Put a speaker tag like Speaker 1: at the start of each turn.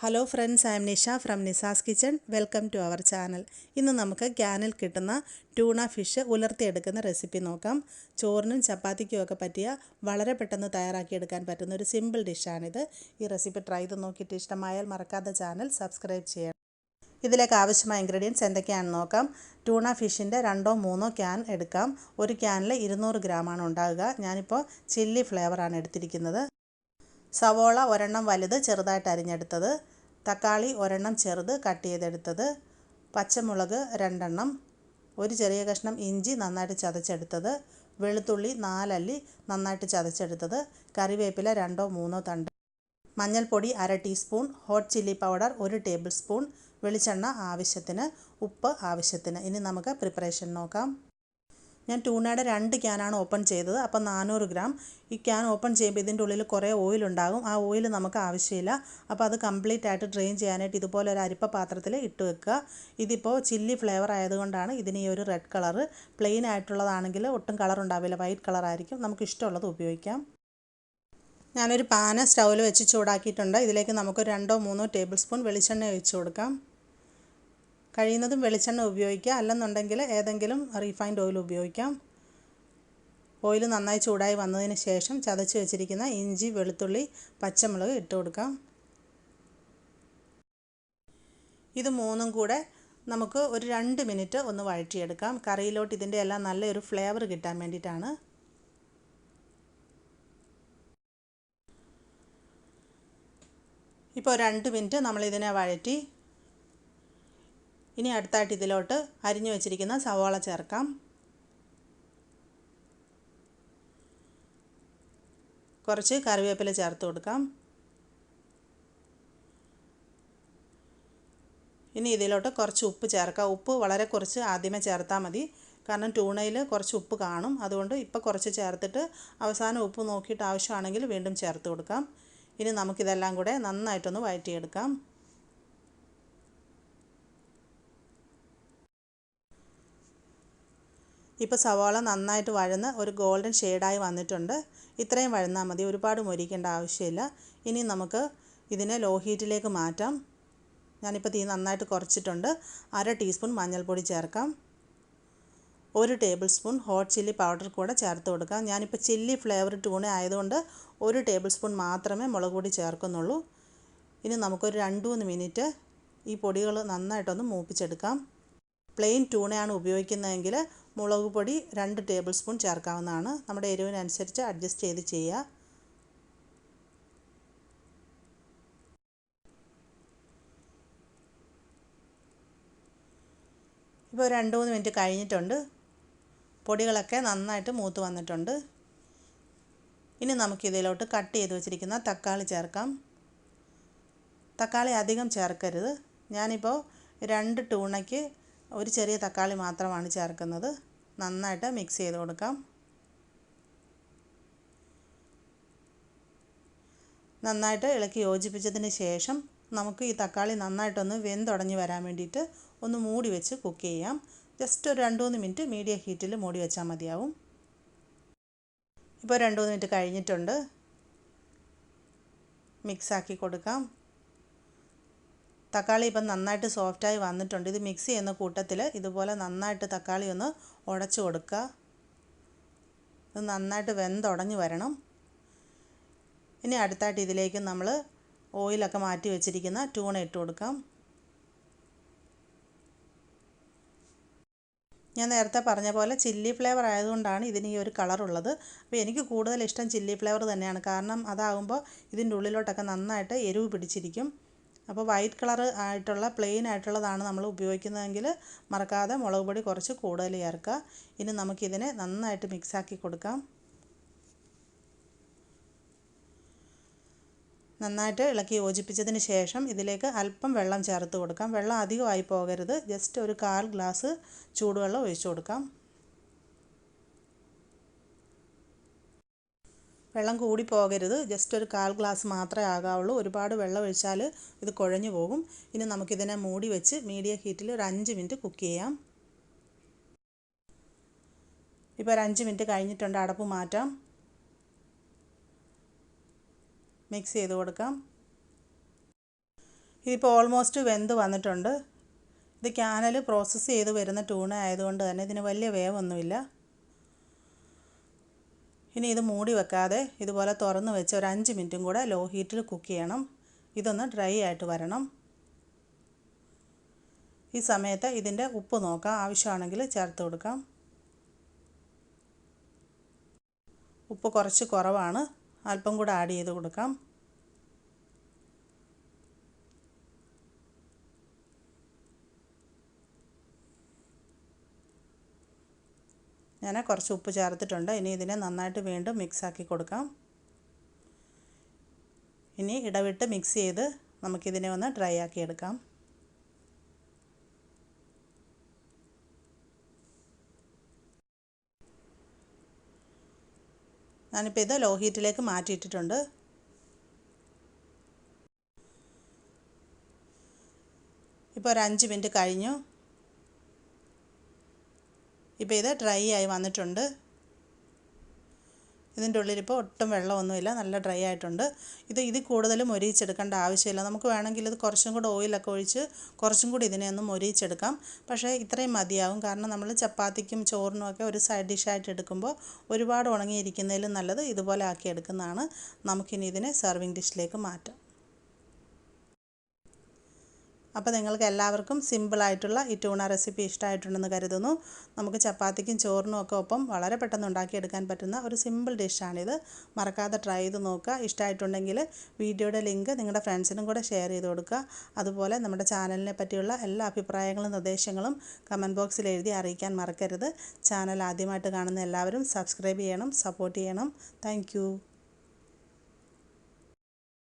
Speaker 1: Hello friends, I am Nisha from Nisa's kitchen. Welcome to our channel. ഇന്ന് നമുക്ക് ക്യാനിൽ കിട്ടുന്ന tuna fish ഉലർത്തിയെടുക്കുന്ന recipe നോക്കാം. ചോറിനും ചപ്പാത്തിക്കും ഒക്കെ പറ്റിയ വളരെ പെട്ടെന്ന് തയ്യാറാക്കിയെടുക്കാൻ പറ്റുന്ന ഒരു സിമ്പിൾ ഡിഷാണിത്. ഈ റെസിപ്പി ട്രൈ ചെയ്ത് നോക്കിയിട്ട് ഇഷ്ടമായാൽ മറക്കാതെ ചാനൽ സബ്സ്ക്രൈബ് ചെയ്യണം. ഇതിലേക്ക് ആവശ്യമായ ഇൻഗ്രീഡിയൻസ് എന്തൊക്കെയാണെന്ന് നോക്കാം. ട്യൂണ ഫിഷിൻ്റെ 2-3 ക്യാൻ എടുക്കാം. ഒരു ക്യാനിൽ 200 ഗ്രാമാണ് ഉണ്ടാകുക. ഞാനിപ്പോൾ ചില്ലി ഫ്ലേവറാണ് എടുത്തിരിക്കുന്നത്. സവോള ഒരെണ്ണം വലുത് ചെറുതായിട്ട് അരിഞ്ഞെടുത്തത്, തക്കാളി ഒരെണ്ണം ചെറുത് കട്ട് ചെയ്തെടുത്തത്, പച്ചമുളക് 2 എണ്ണം, ഒരു ചെറിയ കഷ്ണം ഇഞ്ചി നന്നായിട്ട് ചതച്ചെടുത്തത്, വെളുത്തുള്ളി 4 അല്ലി നന്നായിട്ട് ചതച്ചെടുത്തത്, കറിവേപ്പില 2-3 തണ്ട്, മഞ്ഞൾപ്പൊടി 1/2 teaspoon, hot chilli powder 1 table spoon, വെളിച്ചെണ്ണ ആവശ്യത്തിന്, ഉപ്പ് ആവശ്യത്തിന്. ഇനി നമുക്ക് പ്രിപ്പറേഷൻ നോക്കാം. ഞാൻ ട്യൂണയുടെ 2 ക്യാനാണ് ഓപ്പൺ ചെയ്തത്. അപ്പോൾ 400 ഗ്രാം. ഈ ക്യാൻ ഓപ്പൺ ചെയ്യുമ്പോൾ ഇതിൻ്റെ ഉള്ളിൽ കുറേ ഓയിലുണ്ടാകും. ആ ഓയിൽ നമുക്ക് ആവശ്യമില്ല. അപ്പോൾ അത് കംപ്ലീറ്റ് ആയിട്ട് ഡ്രെയിൻ ചെയ്യാനായിട്ട് ഇതുപോലെ ഒരു അരിപ്പ പാത്രത്തിൽ ഇട്ട് വെക്കുക. ഇതിപ്പോൾ ചില്ലി ഫ്ലേവർ ആയതുകൊണ്ടാണ് ഇതിന് ഈ ഒരു റെഡ് കളറ്. പ്ലെയിൻ ആയിട്ടുള്ളതാണെങ്കിൽ ഒട്ടും കളർ ഉണ്ടാവില്ല, വൈറ്റ് കളറായിരിക്കും. നമുക്ക് ഇഷ്ടമുള്ളത് ഉപയോഗിക്കാം. ഞാനൊരു പാന് സ്റ്റൗവിൽ വെച്ച് ചൂടാക്കിയിട്ടുണ്ട്. ഇതിലേക്ക് നമുക്ക് 2-3 ടേബിൾ സ്പൂൺ വെളിച്ചെണ്ണ ഒഴിച്ച് കൊടുക്കാം. കഴിയുന്നതും വെളിച്ചെണ്ണ ഉപയോഗിക്കുക, അല്ലെന്നുണ്ടെങ്കിൽ ഏതെങ്കിലും റീഫൈൻഡ് ഓയിൽ ഉപയോഗിക്കാം. ഓയിൽ നന്നായി ചൂടായി വന്നതിന് ശേഷം ചതച്ച് വെച്ചിരിക്കുന്ന ഇഞ്ചി, വെളുത്തുള്ളി, പച്ചമുളക് ഇട്ട് കൊടുക്കാം. ഇത് മൂന്നും കൂടെ നമുക്ക് ഒരു 2 മിനിറ്റ് ഒന്ന് വഴറ്റിയെടുക്കാം. കറിയിലോട്ട് ഇതിൻ്റെ എല്ലാം നല്ലൊരു ഫ്ലേവർ കിട്ടാൻ വേണ്ടിയിട്ടാണ്. ഇപ്പോൾ 2 മിനിറ്റ് നമ്മളിതിനെ വഴറ്റി. ഇനി അടുത്തായിട്ട് ഇതിലോട്ട് അരിഞ്ഞു വെച്ചിരിക്കുന്ന സവാള ചേർക്കാം. കുറച്ച് കറിവേപ്പില ചേർത്ത് കൊടുക്കാം. ഇനി ഇതിലോട്ട് കുറച്ച് ഉപ്പ് ചേർക്കാം. ഉപ്പ് വളരെ കുറച്ച് ആദ്യമേ ചേർത്താൽ മതി, കാരണം ട്യൂണയിൽ കുറച്ച് ഉപ്പ് കാണും. അതുകൊണ്ട് ഇപ്പോൾ കുറച്ച് ചേർത്തിട്ട് അവസാനം ഉപ്പ് നോക്കിയിട്ട് ആവശ്യമാണെങ്കിൽ വീണ്ടും ചേർത്ത് കൊടുക്കാം. ഇനി നമുക്കിതെല്ലാം കൂടെ നന്നായിട്ടൊന്ന് വഴറ്റിയെടുക്കാം. ഇപ്പോൾ സവാള നന്നായിട്ട് വഴന്ന് ഒരു ഗോൾഡൻ ഷെയ്ഡായി വന്നിട്ടുണ്ട്. ഇത്രയും വഴന്നാൽ മതി, ഒരുപാട് മൊരിക്കേണ്ട ആവശ്യമില്ല. ഇനി നമുക്ക് ഇതിനെ ലോ ഹീറ്റിലേക്ക് മാറ്റാം. ഞാനിപ്പോൾ തീ നന്നായിട്ട് കുറച്ചിട്ടുണ്ട്. 1/2 ടീസ്പൂൺ മഞ്ഞൾപ്പൊടി ചേർക്കാം. 1 table spoon hot chilli powder കൂടെ ചേർത്ത് കൊടുക്കാം. ഞാനിപ്പോൾ ചില്ലി ഫ്ലേവർ ട്യൂണ ആയതുകൊണ്ട് 1 ടേബിൾ സ്പൂൺ മാത്രമേ മുളക് പൊടി ചേർക്കുന്നുള്ളൂ. ഇനി നമുക്കൊരു 2-3 മിനിറ്റ് ഈ പൊടികൾ നന്നായിട്ടൊന്ന് മൂപ്പിച്ചെടുക്കാം. പ്ലെയിൻ ട്യൂണയാണ് ഉപയോഗിക്കുന്നതെങ്കിൽ മുളക് പൊടി 2 ടേബിൾ സ്പൂൺ ചേർക്കാവുന്നതാണ്. നമ്മുടെ എരിവിനനുസരിച്ച് അഡ്ജസ്റ്റ് ചെയ്ത് ചെയ്യുക. ഇപ്പോൾ 2-3 മിനിറ്റ് കഴിഞ്ഞിട്ടുണ്ട്. പൊടികളൊക്കെ നന്നായിട്ട് മൂത്ത് വന്നിട്ടുണ്ട്. ഇനി നമുക്കിതിലോട്ട് കട്ട് ചെയ്ത് വെച്ചിരിക്കുന്ന തക്കാളി ചേർക്കാം. തക്കാളി അധികം ചേർക്കരുത്. ഞാനിപ്പോൾ 2 ട്യൂണയ്ക്ക് ഒരു ചെറിയ തക്കാളി മാത്രമാണ് ചേർക്കുന്നത്. നന്നായിട്ട് മിക്സ് ചെയ്ത് കൊടുക്കാം. നന്നായിട്ട് ഇളക്കി യോജിപ്പിച്ചതിന് ശേഷം നമുക്ക് ഈ തക്കാളി നന്നായിട്ടൊന്ന് വെന്തുടഞ്ഞ് വരാൻ വേണ്ടിയിട്ട് ഒന്ന് മൂടി വെച്ച് കുക്ക് ചെയ്യാം. ജസ്റ്റ് ഒരു 2-3 മിനിറ്റ് മീഡിയം ഹീറ്റിൽ മൂടി വെച്ചാൽ മതിയാവും. ഇപ്പോൾ 2-3 മിനിറ്റ് കഴിഞ്ഞിട്ടുണ്ട്. മിക്സാക്കി കൊടുക്കാം. തക്കാളി ഇപ്പം നന്നായിട്ട് സോഫ്റ്റായി വന്നിട്ടുണ്ട്. ഇത് മിക്സ് ചെയ്യുന്ന കൂട്ടത്തിൽ ഇതുപോലെ നന്നായിട്ട് തക്കാളി ഒന്ന് ഉടച്ചു കൊടുക്കുക. ഇത് നന്നായിട്ട് വെന്തുടഞ്ഞ് വരണം. ഇനി അടുത്തായിട്ട് ഇതിലേക്ക് നമ്മൾ ഓയിലൊക്കെ മാറ്റി വെച്ചിരിക്കുന്ന ട്യൂണ ഇട്ട് കൊടുക്കാം. ഞാൻ നേരത്തെ പറഞ്ഞ പോലെ ചില്ലി ഫ്ലേവർ ആയതുകൊണ്ടാണ് ഇതിന് ഈ ഒരു കളറുള്ളത്. അപ്പോൾ എനിക്ക് കൂടുതൽ ഇഷ്ടം ചില്ലി ഫ്ലേവർ തന്നെയാണ്, കാരണം അതാകുമ്പോൾ ഇതിൻ്റെ ഉള്ളിലോട്ടൊക്കെ നന്നായിട്ട് എരിവ് പിടിച്ചിരിക്കും. അപ്പോൾ വൈറ്റ് കളർ ആയിട്ടുള്ള പ്ലെയിൻ ആയിട്ടുള്ളതാണ് നമ്മൾ ഉപയോഗിക്കുന്നതെങ്കിൽ മറക്കാതെ മുളക് പൊടി കുറച്ച് കൂടുതൽ ചേർക്കുക. ഇനി നമുക്കിതിനെ നന്നായിട്ട് മിക്സാക്കി കൊടുക്കാം. നന്നായിട്ട് ഇളക്കി യോജിപ്പിച്ചതിന് ശേഷം ഇതിലേക്ക് അല്പം വെള്ളം ചേർത്ത് കൊടുക്കാം. വെള്ളം അധികമായി പോകരുത്. ജസ്റ്റ് ഒരു 1/4 ഗ്ലാസ് ചൂടുവെള്ളം ഒഴിച്ചു കൊടുക്കാം. വെള്ളം കൂടി പോകരുത്. ജസ്റ്റ് ഒരു 1/4 ഗ്ലാസ് മാത്രമേ ആകാവുള്ളൂ. ഒരുപാട് വെള്ളം ഒഴിച്ചാൽ ഇത് കുഴഞ്ഞു പോകും. ഇനി നമുക്കിതിനെ മൂടി വെച്ച് മീഡിയം ഹീറ്റിൽ ഒരു 5 മിനിറ്റ് കുക്ക് ചെയ്യാം. ഇപ്പോൾ ഒരു 5 മിനിറ്റ് കഴിഞ്ഞിട്ടുണ്ട്. അടപ്പ് മാറ്റാം. മിക്സ് ചെയ്ത് കൊടുക്കാം. ഇതിപ്പോൾ ഓൾമോസ്റ്റ് വെന്ത് വന്നിട്ടുണ്ട്. ഇത് ക്യാനൽ പ്രോസസ്സ് ചെയ്ത് വരുന്ന ട്യൂണ ആയതുകൊണ്ട് തന്നെ ഇതിന് വലിയ വേവൊന്നുമില്ല. ഇനി ഇത് മൂടി വെക്കാതെ ഇതുപോലെ തുറന്ന് വെച്ച് ഒരു 5 മിനിറ്റും കൂടെ ലോ ഹീറ്റിൽ കുക്ക് ചെയ്യണം. ഇതൊന്ന് ഡ്രൈ ആയിട്ട് വരണം. ഈ സമയത്ത് ഇതിൻ്റെ ഉപ്പ് നോക്കാം, ആവശ്യമാണെങ്കിൽ ചേർത്ത് കൊടുക്കാം. ഉപ്പ് കുറച്ച് കുറവാണ്, അല്പം കൂടെ ആഡ് ചെയ്ത് കൊടുക്കാം. ഞാൻ കുറച്ച് ഉപ്പ് ചേർത്തിട്ടുണ്ട്. ഇനി ഇതിനെ നന്നായിട്ട് വീണ്ടും മിക്സാക്കി കൊടുക്കാം. ഇനി ഇടവിട്ട് മിക്സ് ചെയ്ത് നമുക്കിതിനെ ഒന്ന് ഡ്രൈ ആക്കി എടുക്കാം. ഞാനിപ്പോൾ ഇത് ലോ ഹീറ്റിലേക്ക് മാറ്റിയിട്ടിട്ടുണ്ട്. ഇപ്പോൾ ഒരു 5 മിനിറ്റ് കഴിഞ്ഞു. ഇപ്പോൾ ഇത് ഡ്രൈ ആയി വന്നിട്ടുണ്ട്. ഇതിൻ്റെ ഉള്ളിലിപ്പോൾ ഒട്ടും വെള്ളമൊന്നുമില്ല, നല്ല ഡ്രൈ ആയിട്ടുണ്ട്. ഇതിൽ കൂടുതൽ മൊരിയിച്ചെടുക്കേണ്ട ആവശ്യമില്ല. നമുക്ക് വേണമെങ്കിൽ ഇത് കുറച്ചും കൂടെ ഓയിലൊക്കെ ഒഴിച്ച് കുറച്ചും കൂടി ഇതിനെ ഒന്ന് മൊരിയിച്ചെടുക്കാം. പക്ഷേ ഇത്രയും മതിയാവും. കാരണം നമ്മൾ ചപ്പാത്തിക്കും ചോറിനും ഒക്കെ ഒരു സൈഡ് ഡിഷായിട്ട് എടുക്കുമ്പോൾ ഒരുപാട് ഉണങ്ങിയിരിക്കുന്നതിലും നല്ലത് ഇതുപോലെ ആക്കി എടുക്കുന്നതാണ്. നമുക്കിനി ഇതിനെ സെർവിങ് ഡിഷിലേക്ക് മാറ്റാം. അപ്പോൾ നിങ്ങൾക്ക് എല്ലാവർക്കും സിമ്പിളായിട്ടുള്ള ഈ ട്യൂണ റെസിപ്പി ഇഷ്ടമായിട്ടുണ്ടെന്ന് കരുതുന്നു. നമുക്ക് ചപ്പാത്തിക്കും ചോറിനും ഒക്കെ ഒപ്പം വളരെ പെട്ടെന്ന് ഉണ്ടാക്കിയെടുക്കാൻ പറ്റുന്ന ഒരു സിമ്പിൾ ഡിഷാണിത്. മറക്കാതെ ട്രൈ ചെയ്ത് നോക്കുക. ഇഷ്ടമായിട്ടുണ്ടെങ്കിൽ വീഡിയോയുടെ ലിങ്ക് നിങ്ങളുടെ ഫ്രണ്ട്സിനും കൂടെ ഷെയർ ചെയ്ത് കൊടുക്കുക. അതുപോലെ നമ്മുടെ ചാനലിനെ പറ്റിയുള്ള എല്ലാ അഭിപ്രായങ്ങളും നിർദ്ദേശങ്ങളും കമൻറ്റ് ബോക്സിൽ എഴുതി അറിയിക്കാൻ മറക്കരുത്. ചാനൽ ആദ്യമായിട്ട് കാണുന്ന എല്ലാവരും സബ്സ്ക്രൈബ് ചെയ്യണം, സപ്പോർട്ട് ചെയ്യണം. താങ്ക്